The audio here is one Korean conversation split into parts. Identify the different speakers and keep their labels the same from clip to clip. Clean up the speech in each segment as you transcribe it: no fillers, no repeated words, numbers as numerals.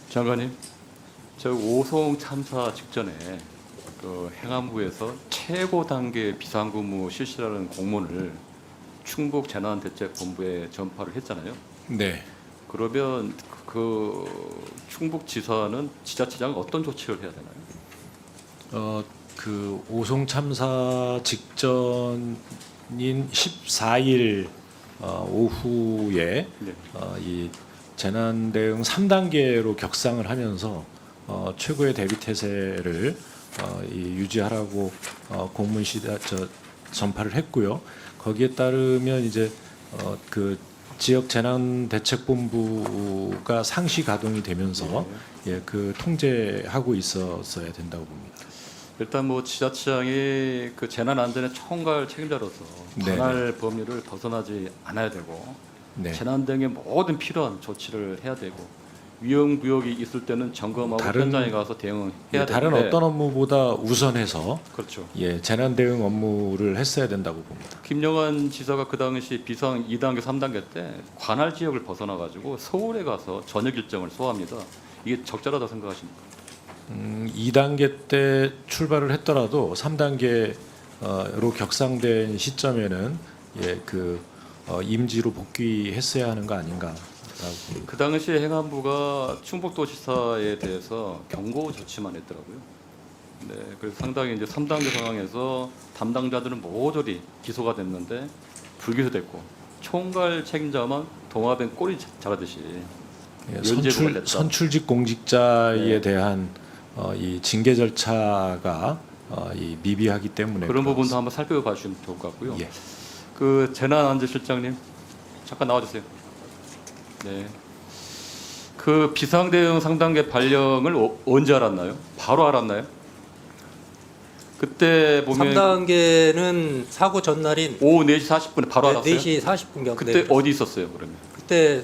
Speaker 1: 장관님, 저 오송 참사 직전에 그 행안부에서 최고 단계 비상근무 실시라는 공문을 충북 재난대책본부에 전파를 했잖아요.
Speaker 2: 네.
Speaker 1: 그러면 그 충북지사는 지자체장 어떤 조치를 해야 되나요?
Speaker 2: 그 오송 참사 직전인 14일 오후에
Speaker 1: 네.
Speaker 2: 이 재난 대응 3단계로 격상을 하면서 최고의 대비 태세를 유지하라고 공문 전파를 했고요. 거기에 따르면 이제 그 지역 재난대책본부가 상시 가동이 되면서 그 통제하고 있었어야 된다고 봅니다.
Speaker 1: 일단 뭐 지자체장이 그 재난안전의 총괄 책임자로서
Speaker 2: 네.
Speaker 1: 관할 범위를 벗어나지 않아야 되고
Speaker 2: 네.
Speaker 1: 재난 등의 모든 필요한 조치를 해야 되고 위험 구역이 있을 때는 점검하고 현장에 가서 대응해야 되는데
Speaker 2: 다른 어떤 업무보다 우선해서
Speaker 1: 그렇죠.
Speaker 2: 재난 대응 업무를 했어야 된다고 봅니다.
Speaker 1: 김영환 지사가 그 당시 비상 2단계, 3단계 때 관할 지역을 벗어나 가지고 서울에 가서 저녁 일정을 소화합니다. 이게 적절하다 생각하십니까?
Speaker 2: 2단계 때 출발을 했더라도 3단계로 격상된 시점에는 임지로 복귀했어야 하는 거 아닌가라고 봅니다.
Speaker 1: 그 당시에 행안부가 충북도지사에 대해서 경고 조치만 했더라고요. 네, 그래서 상당히 이제 3단계 상황에서 담당자들은 모조리 기소가 됐는데 불기소됐고 총괄 책임자만 동화된 꼬리 자라듯이 면제부가 됐다.
Speaker 2: 선출직 공직자에
Speaker 1: 네.
Speaker 2: 대한 이 징계 절차가 미비하기 때문에
Speaker 1: 그런 부분도
Speaker 2: 그렇습니다.
Speaker 1: 한번 살펴봐 주시면 좋을 것 같고요.
Speaker 2: 예.
Speaker 1: 그 재난안전실장님 잠깐 나와주세요. 네. 그 비상대응 3단계 발령을 언제 알았나요? 바로 알았나요? 그때 보면
Speaker 3: 3단계는 사고 전날인
Speaker 1: 오후 4시 40분에 바로 알았어요?
Speaker 3: 4시 40분 경에
Speaker 1: 그때 어디 있었어요, 그러면?
Speaker 3: 그때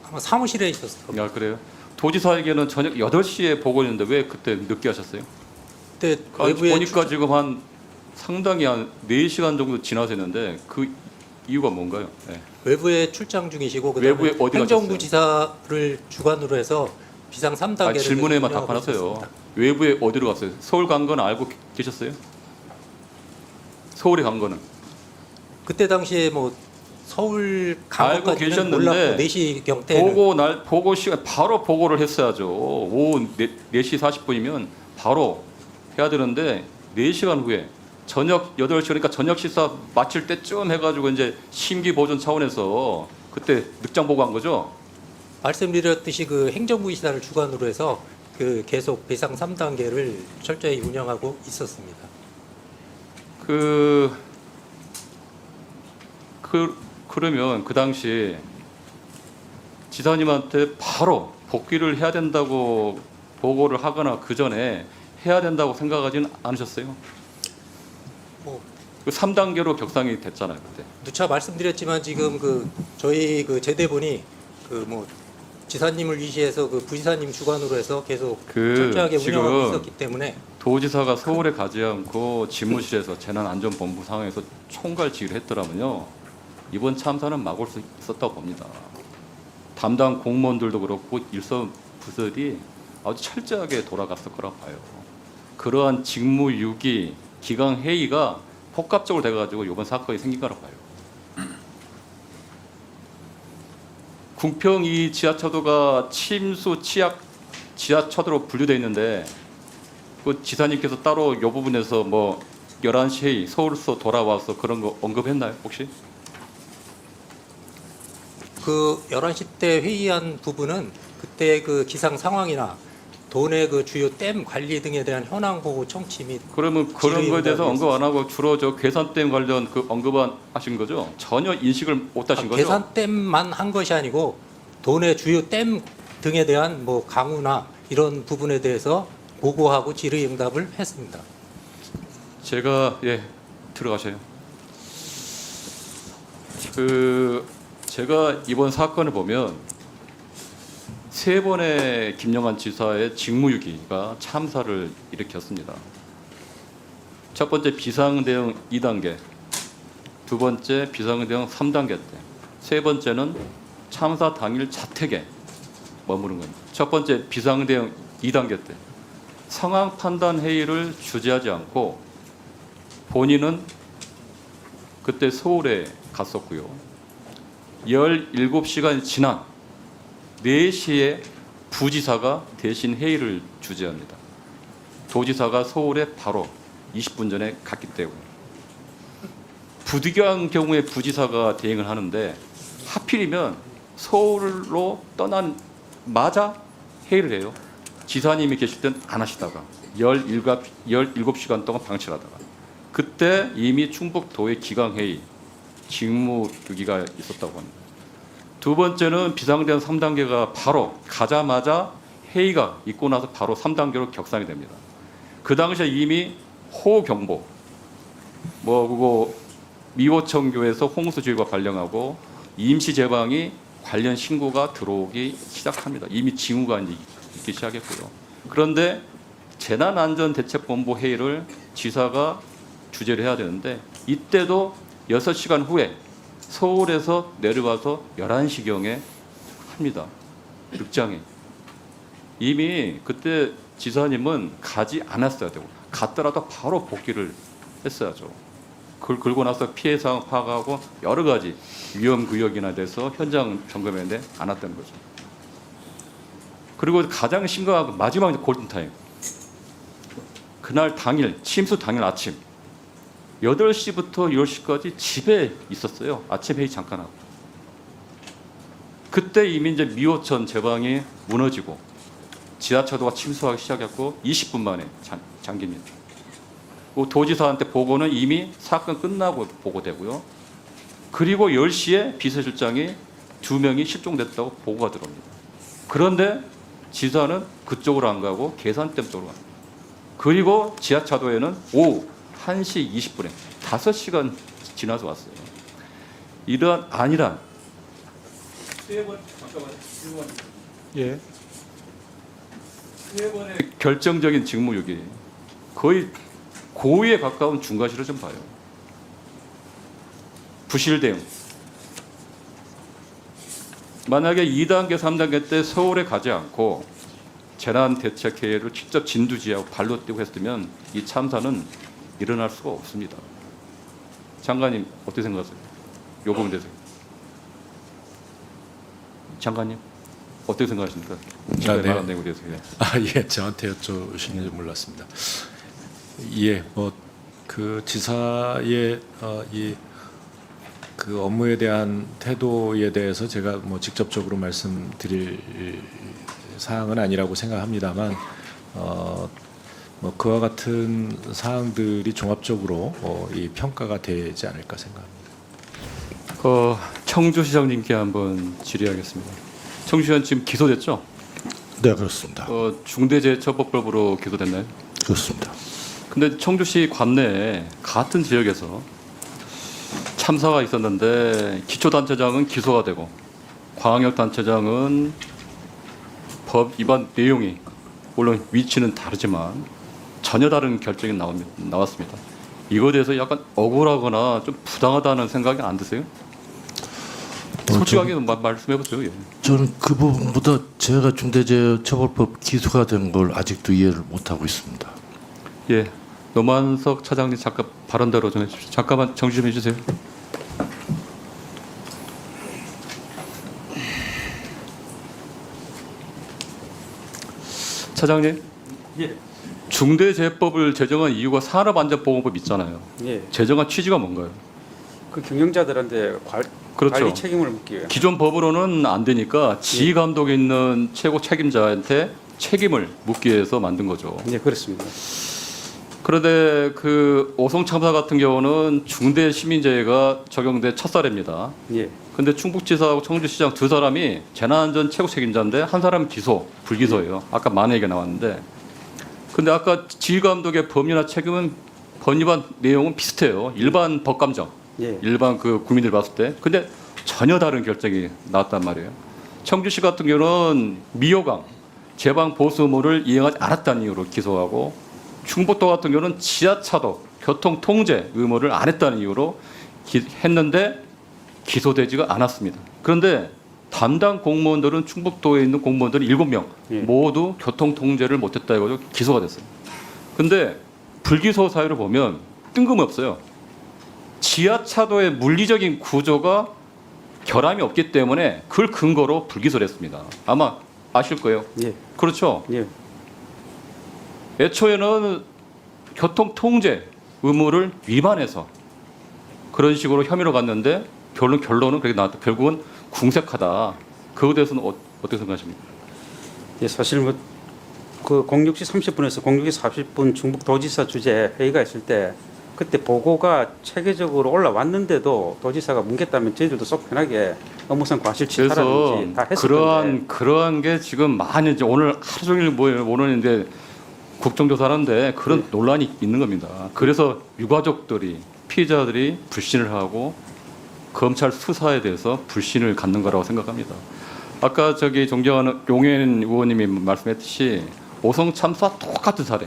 Speaker 3: 아마 사무실에 있었을 겁니다.
Speaker 1: 야, 그래요? 도지사에게는 저녁 8시에 보고했는데 왜 그때 늦게 하셨어요?
Speaker 3: 그때
Speaker 1: 아니,
Speaker 3: 외부에
Speaker 1: 보니까 지금 한 상당히 한 4시간 정도 지나셨는데 그 이유가 뭔가요? 네.
Speaker 3: 외부에 출장 중이시고
Speaker 1: 외부에
Speaker 3: 그다음에
Speaker 1: 어디
Speaker 3: 행정부
Speaker 1: 가셨어요?
Speaker 3: 지사를 주관으로 해서 비상 3단계를
Speaker 1: 질문에만 답변하세요. 외부에 어디로 갔어요? 서울 간 건 알고 계셨어요? 서울에 간 거는?
Speaker 3: 그때 당시에 뭐 서울
Speaker 1: 알고
Speaker 3: 강까지는
Speaker 1: 계셨는데
Speaker 3: 몰랐고 4시 경태에는
Speaker 1: 보고 시간 바로 보고를 했어야죠. 오후 4시 40분이면 바로 해야 되는데 4시간 후에 저녁 8시 그러니까 저녁 식사 마칠 때쯤 해가지고 이제 심기 보존 차원에서 그때 늑장 보고한 거죠.
Speaker 3: 말씀드렸듯이 그 행정부 지사를 주관으로 해서 그 계속 비상 3단계를 철저히 운영하고 있었습니다.
Speaker 1: 그러면 그 당시 지사님한테 바로 복귀를 해야 된다고 보고를 하거나 그 전에 해야 된다고 생각하지는 않으셨어요?
Speaker 3: 뭐
Speaker 1: 그 3단계로 격상이 됐잖아요, 그때.
Speaker 3: 누차 말씀드렸지만 지금 그 저희 그 제대본이 그 뭐 지사님을 위시해서 그 부지사님 주관으로 해서 계속 철저하게 운영하고
Speaker 1: 지금
Speaker 3: 있었기 때문에
Speaker 1: 도지사가 서울에 가지 않고 집무실에서 재난안전본부 상황에서 총괄 지휘를 했더라면요, 이번 참사는 막을 수 있었다고 봅니다. 담당 공무원들도 그렇고 일선부서들이 아주 철저하게 돌아갔을 거라고 봐요. 그러한 직무유기 기강회의가 복합적으로 돼가지고 이번 사건이 생긴 거라고 봐요. 궁평 이 지하차도가 침수 취약 지하차도로 분류되어 있는데 그 지사님께서 따로 이 부분에서 뭐 11시 회의 서울서 돌아와서 그런 거 언급했나요, 혹시?
Speaker 3: 그 11시 때 회의한 부분은 그때 그 기상 상황이나 도내 그 주요 댐 관리 등에 대한 현황 보고 청취 및
Speaker 1: 그러면 그런 거에 대해서 언급 안 하고 주로 저 계산댐 관련 그 언급만 하신 거죠? 전혀 인식을 못 하신 거죠?
Speaker 3: 계산댐만 한 것이 아니고 도내 주요 댐 등에 대한 뭐 강우나 이런 부분에 대해서 보고하고 질의응답을 했습니다.
Speaker 1: 제가 들어가셔요. 제가 이번 사건을 보면 3번의 김영환 지사의 직무유기가 참사를 일으켰습니다. 첫 번째 비상대응 2단계, 두 번째 비상대응 3단계 때, 세 번째는 참사 당일 자택에 머무는 겁니다. 첫 번째 비상대응 2단계 때 상황 판단 회의를 주재하지 않고 본인은 그때 서울에 갔었고요. 17시간이 지난 4시에 부지사가 대신 회의를 주재합니다. 도지사가 서울에 바로 20분 전에 갔기 때문에. 부득이한 경우에 부지사가 대행을 하는데 하필이면 서울로 떠나마자 회의를 해요. 지사님이 계실 땐 안 하시다가 17시간 동안 방치하다가 그때 이미 충북도의 기강회의 직무유기가 있었다고 합니다. 두 번째는 비상대응 3단계가 바로 가자마자 회의가 있고 나서 바로 3단계로 격상이 됩니다. 그 당시에 이미 호경보, 그거 미호청교에서 홍수주의가 발령하고 임시 제방이 관련 신고가 들어오기 시작합니다. 이미 징후가 이제 있기 시작했고요. 그런데 재난안전대책본부 회의를 지사가 주재를 해야 되는데 이때도 6시간 후에 서울에서 내려와서 11시경에 합니다. 늑장에. 이미 그때 지사님은 가지 않았어야 되고 갔더라도 바로 복귀를 했어야죠. 그걸 긁고 나서 피해 상황 파악하고 여러 가지 위험 구역이나 돼서 현장 점검했는데 안 왔다는 거죠. 그리고 가장 심각한 건 마지막 골든타임. 그날 당일 침수 당일 아침 8시부터 10시까지 집에 있었어요. 아침 회의 잠깐 하고. 그때 이미 이제 미호천 제방이 무너지고 지하철도가 침수하기 시작했고 20분 만에 잠깁니다. 도지사한테 보고는 이미 사건 끝나고 보고되고요. 그리고 10시에 비서실장이 2명이 실종됐다고 보고가 들어옵니다. 그런데 지사는 그쪽으로 안 가고 계산댐 쪽으로 갑니다. 그리고 지하차도에는 오후 1시 20분에 5시간 지나서 왔어요. 이러한 안일한 세 번의 결정적인 직무유기, 거의 고의에 가까운 중과실을 좀 봐요. 부실 대응. 만약에 2단계, 3단계 때 서울에 가지 않고 재난대책회의를 직접 진두지하고 발로 뛰고 했으면 이 참사는 일어날 수가 없습니다. 장관님 어떻게 생각하세요? 이 부분에 대해서. 장관님 어떻게 생각하십니까? 지금 말한 내용에 대해서.
Speaker 2: 예, 저한테 여쭤보시는 줄 몰랐습니다. 예, 그 지사의 그 업무에 대한 태도에 대해서 제가 직접적으로 말씀드릴 사항은 아니라고 생각합니다만, 그와 같은 사항들이 종합적으로 이 평가가 되지 않을까 생각합니다.
Speaker 1: 청주시장님께 한번 질의하겠습니다. 청주시장 지금 기소됐죠?
Speaker 4: 네, 그렇습니다.
Speaker 1: 중대재해처벌법으로 기소됐나요?
Speaker 4: 그렇습니다.
Speaker 1: 근데 청주시 관내에 같은 지역에서 참사가 있었는데 기초단체장은 기소가 되고 광역단체장은 법 위반 내용이 물론 위치는 다르지만 전혀 다른 결정이 나왔습니다. 이거에 대해서 약간 억울하거나 좀 부당하다는 생각이 안 드세요? 솔직하게 말씀해 보세요. 예.
Speaker 4: 저는 그 부분보다 제가 중대재해처벌법 기소가 된 걸 아직도 이해를 못하고 있습니다.
Speaker 1: 예, 노만석 차장님 잠깐 발언대로 좀 해주십시오. 잠깐만 정지 좀 해주세요. 차장님.
Speaker 5: 예.
Speaker 1: 중대재해법을 제정한 이유가 산업안전보건법 있잖아요.
Speaker 5: 예.
Speaker 1: 제정한 취지가 뭔가요?
Speaker 5: 그 경영자들한테
Speaker 1: 그렇죠.
Speaker 5: 관리 책임을 묻기 위해.
Speaker 1: 기존 법으로는 안 되니까 지휘 감독에 있는 최고 책임자한테 책임을 묻기 위해서 만든 거죠.
Speaker 5: 예, 그렇습니다.
Speaker 1: 그런데 그 오송 참사 같은 경우는 중대 시민재해가 적용된 첫 사례입니다.
Speaker 5: 예.
Speaker 1: 근데 충북지사하고 청주시장 두 사람이 재난안전 최고 책임자인데 한 사람은 기소, 불기소예요. 아까 만약에 나왔는데. 근데 아까 지휘감독의 법리나 책임은 법 위반 내용은 비슷해요. 일반 법감정,
Speaker 5: 예.
Speaker 1: 일반 그 국민들 봤을 때. 근데 전혀 다른 결정이 나왔단 말이에요. 청주시 같은 경우는 미호강 제방 보수 의무를 이행하지 않았다는 이유로 기소하고 충북도 같은 경우는 지하차도 교통 통제 의무를 안 했다는 이유로 했는데 기소되지가 않았습니다. 그런데 담당 공무원들은 충북도에 있는 공무원들은 7명
Speaker 5: 예.
Speaker 1: 모두 교통 통제를 못했다 해가지고 기소가 됐어요. 근데 불기소 사유를 보면 뜬금없어요. 지하차도의 물리적인 구조가 결함이 없기 때문에 그걸 근거로 불기소를 했습니다. 아마 아실 거예요.
Speaker 5: 예.
Speaker 1: 그렇죠.
Speaker 5: 예.
Speaker 1: 애초에는 교통 통제 의무를 위반해서 그런 식으로 혐의로 갔는데 결론은 그렇게 나왔다. 결국은 궁색하다. 그거에 대해서는 어떻게 생각하십니까?
Speaker 5: 예, 사실 뭐 그 06시 30분에서 06시 40분 충북도지사 주재 회의가 있을 때 그때 보고가 체계적으로 올라왔는데도 도지사가 뭉갰다면 저희들도 속 편하게 업무상
Speaker 1: 그래서
Speaker 5: 과실치사라든지 다 했었는데
Speaker 1: 그러한 게 지금 많이 이제 오늘 하루 종일 모르는데 국정조사하는데 그런 논란이 있는 겁니다. 그래서 유가족들이 피해자들이 불신을 하고 검찰 수사에 대해서 불신을 갖는 거라고 생각합니다. 아까 저기 존경하는 용해인 의원님이 말씀했듯이 오성 참사 똑같은 사례.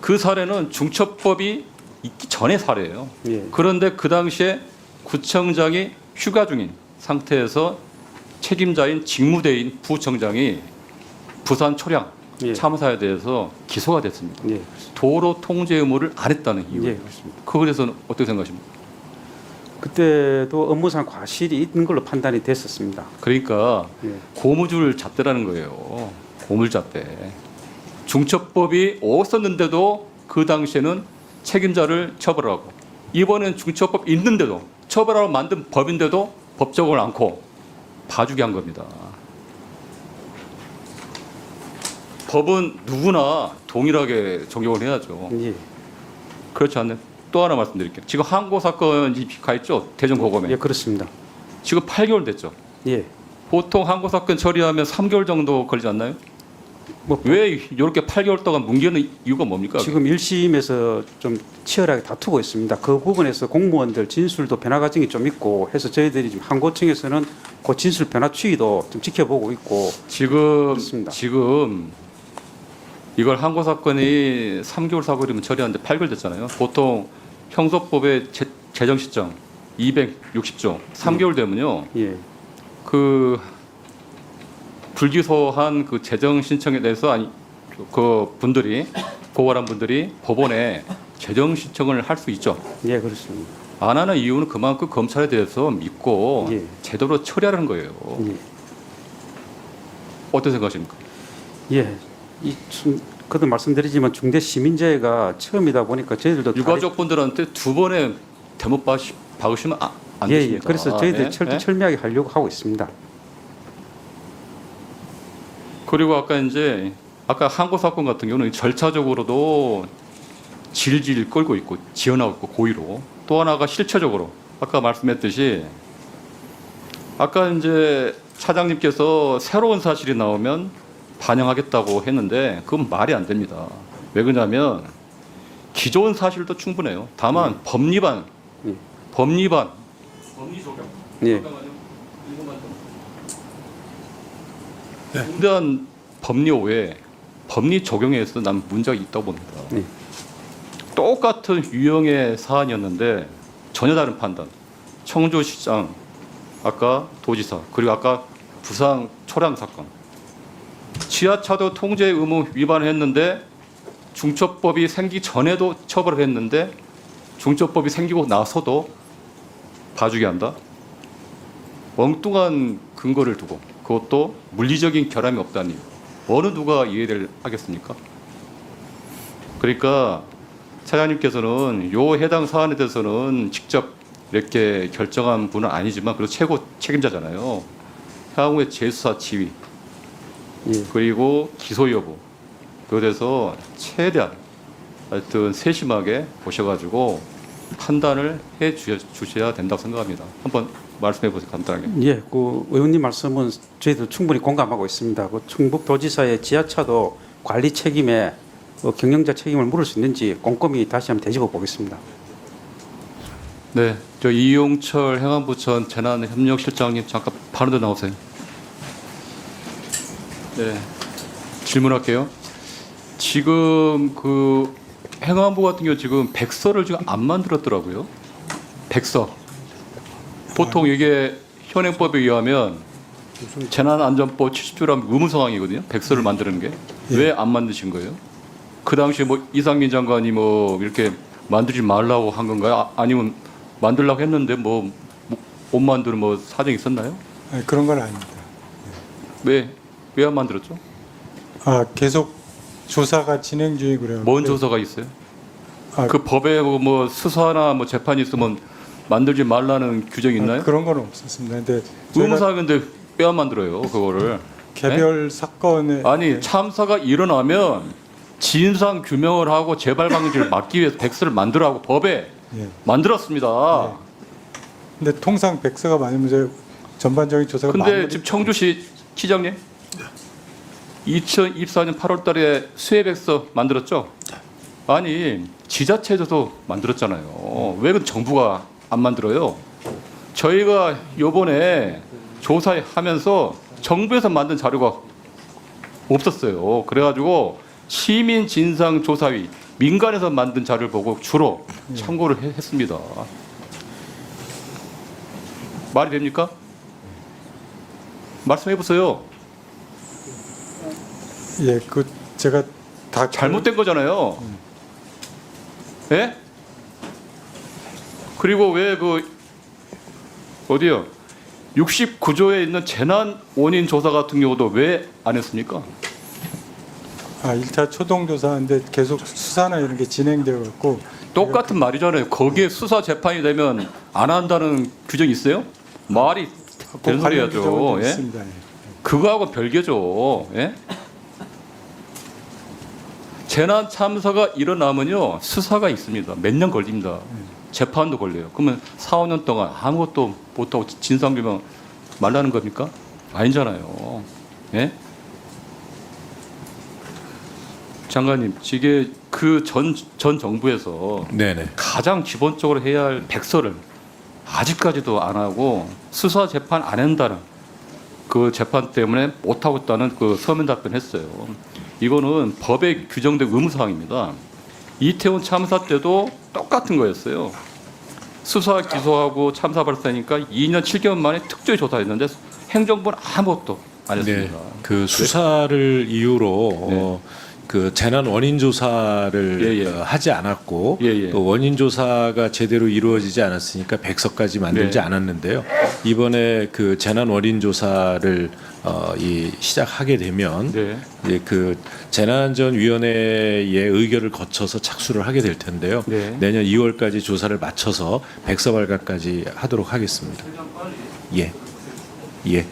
Speaker 1: 그 사례는 중처법이 있기 전의 사례예요.
Speaker 5: 예.
Speaker 1: 그런데 그 당시에 구청장이 휴가 중인 상태에서 책임자인 직무대인 부청장이 부산 초량
Speaker 5: 예.
Speaker 1: 참사에 대해서 기소가 됐습니다.
Speaker 5: 예.
Speaker 1: 도로 통제 의무를 안 했다는 이유.
Speaker 5: 예, 그렇습니다.
Speaker 1: 그거에 대해서는 어떻게 생각하십니까?
Speaker 5: 그때도 업무상 과실이 있는 걸로 판단이 됐었습니다.
Speaker 1: 그러니까
Speaker 5: 예.
Speaker 1: 고무줄 잣대라는 거예요. 고물잣대. 중처법이 없었는데도 그 당시에는 책임자를 처벌하고 이번엔 중처법 있는데도 처벌하고 만든 법인데도 법 적용을 않고 봐주게 한 겁니다. 법은 누구나 동일하게 적용을 해야죠.
Speaker 5: 예.
Speaker 1: 그렇지 않나요? 또 하나 말씀드릴게요. 지금 항고 사건이 가 있죠. 대전 고검에.
Speaker 5: 예, 그렇습니다.
Speaker 1: 지금 8개월 됐죠.
Speaker 5: 예.
Speaker 1: 보통 항고 사건 처리하면 3개월 정도 걸리지 않나요?
Speaker 5: 뭐
Speaker 1: 왜 이렇게 8개월 동안 뭉개는 이유가 뭡니까?
Speaker 5: 지금 1심에서 좀 치열하게 다투고 있습니다. 그 부분에서 공무원들 진술도 변화 과정이 좀 있고 해서 저희들이 지금 항고청에서는 그 진술 변화 추이도 좀 지켜보고 있고 그렇습니다.
Speaker 1: 지금 이걸 항고 사건이 3개월 사고이면 처리하는데 8개월 됐잖아요. 보통 형소법의 재정 시점 260조 3개월 되면요.
Speaker 5: 예.
Speaker 1: 그 불기소한 그 재정 신청에 대해서 그 분들이 고발한 분들이 법원에 재정 신청을 할 수 있죠.
Speaker 5: 예, 그렇습니다.
Speaker 1: 안 하는 이유는 그만큼 검찰에 대해서 믿고
Speaker 5: 예.
Speaker 1: 제대로 처리하는 거예요.
Speaker 5: 예.
Speaker 1: 어떻게 생각하십니까?
Speaker 5: 예. 그도 말씀드리지만 중대 시민재해가 처음이다 보니까 저희들도
Speaker 1: 유가족분들한테 두 번의 대못 박으시면 안
Speaker 5: 예,
Speaker 1: 되십니다.
Speaker 5: 예. 그래서 저희들이
Speaker 1: 예?
Speaker 5: 철두철미하게 하려고 하고 있습니다.
Speaker 1: 그리고 아까 항고 사건 같은 경우는 절차적으로도 질질 끌고 있고 지어나고 있고 고의로 또 하나가 실체적으로 아까 말씀했듯이 아까 이제 차장님께서 새로운 사실이 나오면 반영하겠다고 했는데 그건 말이 안 됩니다. 왜 그러냐면 기존 사실도 충분해요. 다만 법리반 법리 적용
Speaker 5: 예.
Speaker 1: 중대한 법리 오해, 법리 적용에 있어서 난 문제가 있다고 봅니다.
Speaker 5: 네.
Speaker 1: 똑같은 유형의 사안이었는데 전혀 다른 판단. 청주시장, 아까 도지사, 그리고 아까 부산 초량 사건. 지하차도 통제 의무 위반을 했는데 중처법이 생기기 전에도 처벌을 했는데 중처법이 생기고 나서도 봐주게 한다. 엉뚱한 근거를 두고 그것도 물리적인 결함이 없다니 어느 누가 이해를 하겠습니까? 그러니까 차장님께서는 요 해당 사안에 대해서는 직접 이렇게 결정한 분은 아니지만 그래도 최고 책임자잖아요. 향후의 재수사 지휘
Speaker 5: 예.
Speaker 1: 그리고 기소 여부 그에 대해서 최대한 하여튼 세심하게 보셔가지고 판단을 해 주셔야 된다고 생각합니다. 한번 말씀해 보세요. 간단하게.
Speaker 5: 예, 그 의원님 말씀은 저희도 충분히 공감하고 있습니다. 그 충북도지사의 지하차도 관리 책임에 경영자 책임을 물을 수 있는지 꼼꼼히 다시 한번 되짚어 보겠습니다.
Speaker 1: 네, 저 이용철 행안부천 재난협력실장님 잠깐 바로 나오세요. 네, 질문할게요. 지금 그 행안부 같은 경우 지금 백서를 지금 안 만들었더라고요. 백서. 보통 이게 현행법에 의하면 재난안전법 70조라면 의무 상황이거든요. 백서를 만드는 게. 왜 안 만드신 거예요? 그 당시에 뭐 이상민 장관이 뭐 이렇게 만들지 말라고 한 건가요? 아니면 만들라고 했는데 뭐 못 만드는 뭐 사정이 있었나요?
Speaker 6: 아니, 그런 건 아닙니다.
Speaker 1: 왜 안 만들었죠?
Speaker 6: 아, 계속 조사가 진행 중이고요.
Speaker 1: 뭔 조사가 있어요?
Speaker 6: 아,
Speaker 1: 그 법에 뭐 수사나 뭐 재판이 있으면 만들지 말라는 규정이 있나요?
Speaker 6: 그런 건 없었습니다. 근데
Speaker 1: 의무
Speaker 6: 저희가
Speaker 1: 사항인데 왜 안 만들어요? 그거를.
Speaker 6: 개별 사건에
Speaker 1: 아니 참사가 일어나면 진상 규명을 하고 재발 방지를 막기 위해서 백서를 만들라고 법에
Speaker 6: 예.
Speaker 1: 만들었습니다.
Speaker 6: 근데 통상 백서가 많으면 이제 전반적인 조사가
Speaker 1: 근데
Speaker 6: 마무리-
Speaker 1: 지금 청주시 시장님 2024년 8월달에 수해 백서 만들었죠? 아니 지자체에서도 만들었잖아요. 왜 그 정부가 안 만들어요? 저희가 요번에 조사하면서 정부에서 만든 자료가 없었어요. 그래가지고 시민 진상 조사위 민간에서 만든 자료를 보고 주로 참고를 했습니다. 말이 됩니까? 말씀해 보세요.
Speaker 6: 예, 그 제가 다
Speaker 1: 잘못된 거잖아요. 예? 그리고 왜 그 어디요? 69조에 있는 재난 원인 조사 같은 경우도 왜 안 했습니까?
Speaker 6: 1차 초동 조사인데 계속 수사나 이런 게 진행되어 갖고
Speaker 1: 똑같은 말이잖아요. 거기에 수사 재판이 되면 안 한다는 규정이 있어요? 말이 되는
Speaker 6: 관련 규정은
Speaker 1: 소리야죠.
Speaker 6: 좀
Speaker 1: 예?
Speaker 6: 있습니다. 예.
Speaker 1: 그거하고 별개죠. 예? 재난 참사가 일어나면요 수사가 있습니다. 몇 년 걸립니다. 재판도 걸려요. 그러면 4, 5년 동안 아무것도 못하고 진상규명 말라는 겁니까? 아니잖아요. 예? 장관님, 이게 그 전 정부에서
Speaker 2: 네네.
Speaker 1: 가장 기본적으로 해야 할 백서를 아직까지도 안 하고 수사 재판 안 한다는 그 재판 때문에 못 하고 있다는 그 서면 답변했어요. 이거는 법에 규정된 의무 사항입니다. 이태원 참사 때도 똑같은 거였어요. 수사 기소하고 참사 발생하니까 2년 7개월 만에 특조위 조사했는데 행정부는 아무것도 안 했습니다.
Speaker 2: 그 수사를 이유로 그 재난 원인 조사를
Speaker 1: 예, 예.
Speaker 2: 하지 않았고
Speaker 1: 예, 예.
Speaker 2: 또 원인 조사가 제대로 이루어지지 않았으니까 백서까지 만들지
Speaker 1: 네.
Speaker 2: 않았는데요. 이번에 그 재난 원인 조사를 시작하게 되면
Speaker 1: 네.
Speaker 2: 이제 그 재난안전위원회의 의결을 거쳐서 착수를 하게 될 텐데요.
Speaker 1: 네.
Speaker 2: 내년 2월까지 조사를 마쳐서 백서 발간까지 하도록 하겠습니다. 예, 예.